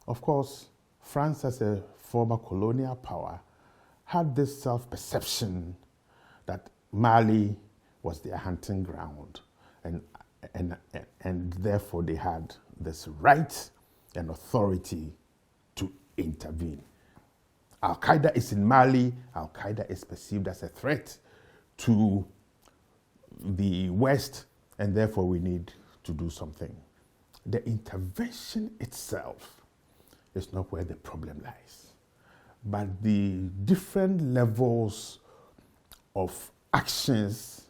Of course, France as a former colonial power had this self-perception that Mali was their hunting ground, and therefore they had this right and authority to intervene. Al-Qaeda is in Mali. Al-Qaeda is perceived as a threat to the West, and therefore we need to do something. The intervention itself is not where the problem lies, but the different levels of actions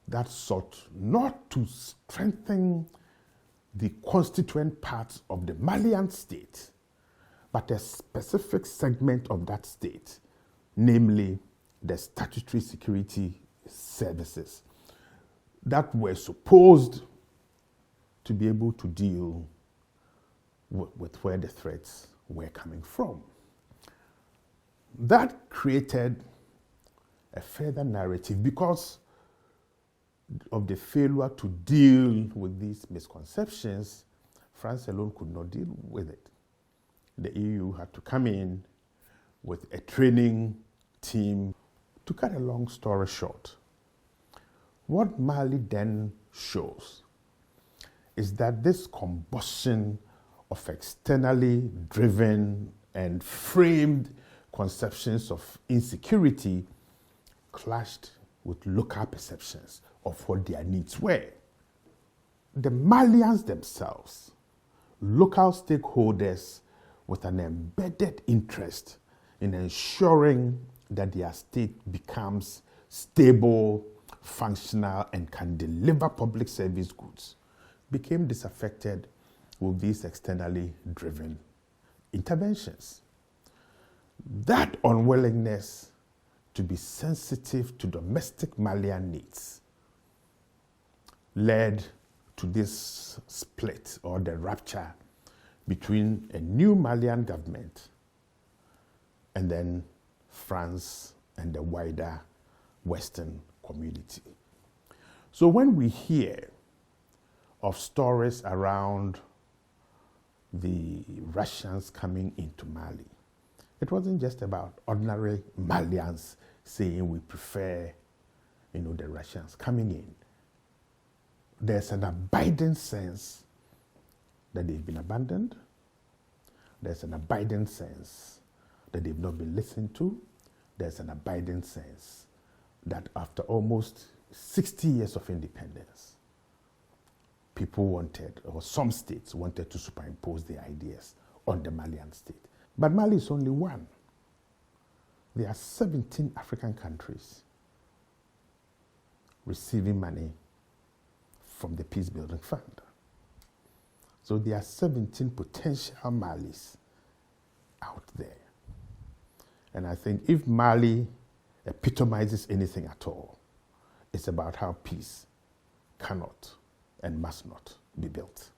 that sought not to strengthen the constituent parts of the Malian state, but a specific segment of that state, namely the statutory security services that were supposed to be able to deal with where the threats were coming from. That created a further narrative because of the failure to deal with these misconceptions. France alone could not deal with it. The EU had to come in with a training team. To cut a long story short, what Mali then shows is that this combustion of externally driven and framed conceptions of insecurity clashed with local perceptions of what their needs were. The Malians themselves, local stakeholders with an embedded interest in ensuring that their state becomes stable, functional, and can deliver public service goods, became disaffected with these externally driven interventions. That unwillingness to be sensitive to domestic Malian needs led to this split or the rupture between a new Malian government and then France and the wider Western community. So when we hear of stories around the Russians coming into Mali, it wasn't just about ordinary Malians saying we prefer, the Russians coming in. There's an abiding sense that they've been abandoned. There's an abiding sense that they've not been listened to. There's an abiding sense that after almost 60 years of independence, people wanted, or some states wanted to superimpose their ideas on the Malian state. But Mali is only one. There are 17 African countries receiving money from the Peacebuilding Fund. So there are 17 potential Malis out there. And I think if Mali epitomizes anything at all, it's about how peace cannot and must not be built.